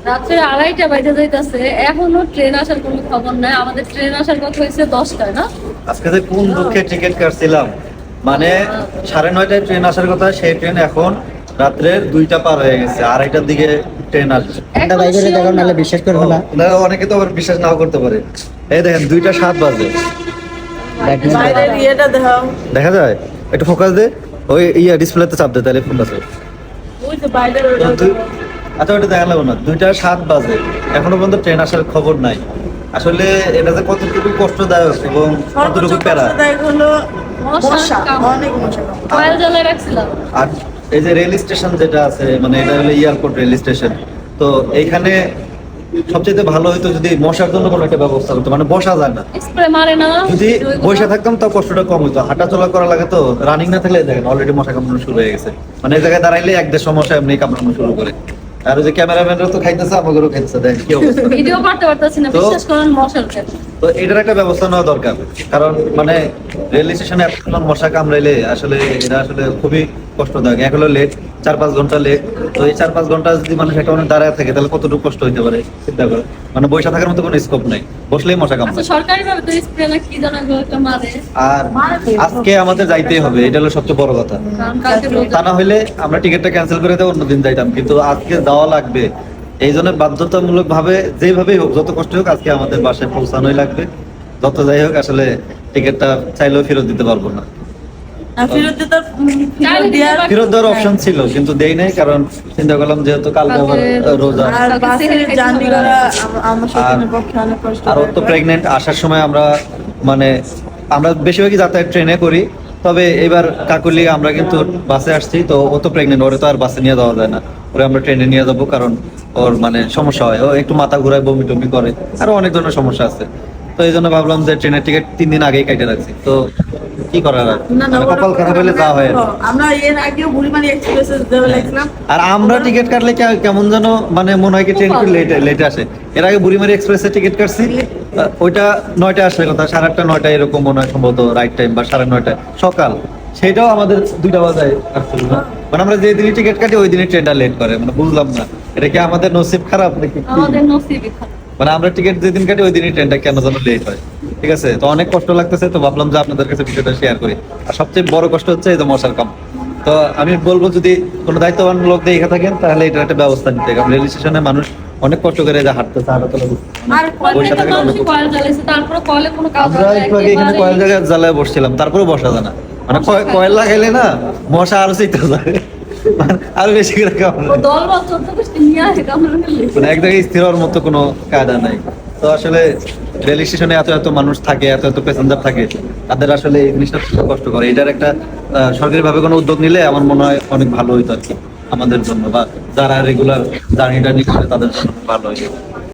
রাত্রে 2:30 বাজে যাইতেছে, এখনো ট্রেন আসার কোনো খবর নাই। আমাদের ট্রেন আসার কথা হয়েছে 10টায়, না? আজকে যে কোন দুঃখে টিকিট কাটছিলাম, মানে 9:30টায় ট্রেন আসার কথা, সেই ট্রেন এখন রাত্রের 2টা পার হয়ে গেছে, 2:30টার দিকে ট্রেন আসবে। এখন বাইরে sure দেখো, না। নাহলে বিশ্বাস করবে না। অনেকে তো আবার বিশ্বাস নাও করতে পারে। এই দেখেন 2টা 7 বাজে, বাইরের ইয়েটা দেখাও। দেখা যায়? একটু ফোকাস দে, ওই ডিসপ্লেতে চাপ দে, তাহলে ফোকাস হবে। ওই যে বাইরের ওটা আচ্ছা ওটা দেখা লাগবে না, 2টা 7 বাজে, এখনো পর্যন্ত ট্রেন আসার খবর নাই। আসলে এটা যে কতটুকু কষ্টদায়ক এবং কতটুকু প্যারা। দেখ হলো মশা কামড়। অনেক মশা কামড়। কয়েল জ্বালায় রাখছিলাম। আর এই যে রেল স্টেশন যেটা আছে, মানে এটা হলো এয়ারপোর্ট রেল স্টেশন, তো এইখানে সবচেয়ে ভালো হতো যদি মশার জন্য কোনো একটা ব্যবস্থা করতো, মানে বসা যায় না। স্প্রে মারে না। যদি বসে থাকতাম তাও কষ্টটা কম হতো, হাঁটা চলা করা লাগে, তো রানিং না থাকলে দেখেন অলরেডি মশা কামড়ানো শুরু হয়ে গেছে। মানে এই জায়গায় দাঁড়াইলে এক দেড় সমস্যা এমনি কামড়ানো শুরু করে। আর ওই যে ক্যামেরাম্যানরা তো খাইতেছে, আমাদেরও খাইতেছে, দেখেন কি অবস্থা। ভিডিও করতে পারতাছি না, তো- বিশ্বাস করেন মশার কাছে। তো এটার একটা ব্যবস্থা নেওয়া দরকার, কারণ মানে রেল স্টেশনে এত মশা কামড়াইলে আসলে এটা আসলে খুবই কষ্টদায়ক। এক হলো লেট, 4-5 ঘন্টা লেট। তো এই 4-5 ঘন্টা যদি মানুষ একটা মানে দাঁড়ায় থাকে, তাহলে কতটুকু কষ্ট হইতে পারে চিন্তা করে। মানে বসে থাকার মতো কোনো স্কোপ নাই, বসলেই মশা আচ্ছা, কামড়ায়। সরকারি ভাবে তো স্প্রে না কি জানা এগুলো একটা মারে। আর আজকে আমাদের যাইতেই হবে, এটা হলো সবচেয়ে বড় কথা। কারণ কালকে রোজা। তা না হইলে আমরা টিকিটটা ক্যান্সেল করে দেবো, অন্যদিন যাইতাম, কিন্তু আজকে যাওয়া লাগবে। এই জন্য বাধ্যতামূলক ভাবে যেভাবেই হোক, যত কষ্ট হোক, আজকে আমাদের বাসায় পৌঁছানোই লাগবে। যত যাই হোক, আসলে টিকিটটা চাইলেও ফেরত দিতে পারবো না। আর ফেরত দিতে চাইলে দিতে দেওয়ার পারবো। ফেরত দেওয়ার অপশন ছিল, কিন্তু দেই নাই, কারণ চিন্তা করলাম যেহেতু কালকে আবার রোজা, আর বাসের জার্নি করা আমার সাথে পক্ষে অনেক কষ্ট। আর ওর তো প্রেগনেন্ট। আসার সময় আমরা মানে আমরা বেশিরভাগই যাতায়াত ট্রেনে করি, তবে এবার কাকুলি আমরা কিন্তু বাসে আসছি, তো ও তো প্রেগনেন্ট, ওরে তো আর বাসে নিয়ে যাওয়া যায় না, ওরে আমরা ট্রেনে নিয়ে যাবো, কারণ ওর মানে সমস্যা হয়, ও একটু মাথা ঘুরায়, বমি টমি করে, আরো অনেক ধরনের সমস্যা আছে। তো এই জন্য ভাবলাম যে ট্রেনের টিকিট 3 দিন আগেই কেটে রাখছি। তো কি করার আর, না না, মানে কপাল খারাপ হলে যা হয় আর কি। আমরা এর আগেও বুড়িমারি এক্সপ্রেসে যাবে লাগছিলাম। আর আমরা টিকিট কাটলে কেমন যেন মানে মনে হয় কি ট্রেন একটু লেটে আসে। এর আগে বুড়িমারি এক্সপ্রেসে টিকিট কাটছি, ওইটা 9টায় আসার কথা, 8:30 9টায় এরকম মনে হয় সম্ভবত রাইট টাইম, বা 9:30 সকাল, সেটাও আমাদের 2টা বাজায় আসছিল না। মানে আমরা যে দিনই টিকিট কাটি ওই দিনই ট্রেনটা লেট করে, মানে বুঝলাম না এটা কি আমাদের নসিব খারাপ নাকি কি? আমাদের নসিবই খারাপ। মানে আমরা টিকিট যেদিন কাটি ওই দিনই ট্রেনটা কেন যেন লেট হয়। ঠিক আছে, তো অনেক কষ্ট লাগতেছে, তো ভাবলাম যে আপনাদের কাছে বিষয়টা শেয়ার করি। আর সবচেয়ে বড় কষ্ট হচ্ছে এই যে মশার কাম। তো আমি বলবো যদি কোনো দায়িত্ববান লোক দেখে থাকেন, তাহলে এটার একটা ব্যবস্থা নিতে, কারণ রেল স্টেশনে মানুষ অনেক কষ্ট করে যে হাঁটতেছে, হাঁটাচলা আর বসে প্রত্যেকটা থাকে অনেক মানুষই কষ্ট। কয়েল জ্বালাইছে, তারপরে কয়েলে কোনো কাজ আমরা হয় না, একটু আগে এখানে একেবারেই। কয়েল জায়গায় জ্বালায় বসছিলাম, তারপরে বসা যায় না। মানে কয়েল লাগাইলে না মশা আরো চিন্তা যায়, মানে আরো বেশি করে কামড়ায়। ও দলবল 14 নিয়ে আসে কামড়ে ফেললে। মানে এক জায়গায় স্থির হওয়ার মতো কোনো কায়দা নাই। তো আসলে রেল স্টেশনে এত মানুষ থাকে, এত প্যাসেঞ্জার থাকে, তাদের আসলে এই জিনিসটা খুব কষ্ট করে। এটার একটা সরকারি ভাবে কোনো উদ্যোগ নিলে আমার মনে হয় অনেক ভালো হইতো আর কি আমাদের জন্য, বা যারা রেগুলার জার্নি টার্নি করে তাদের জন্য ভালো হইতো।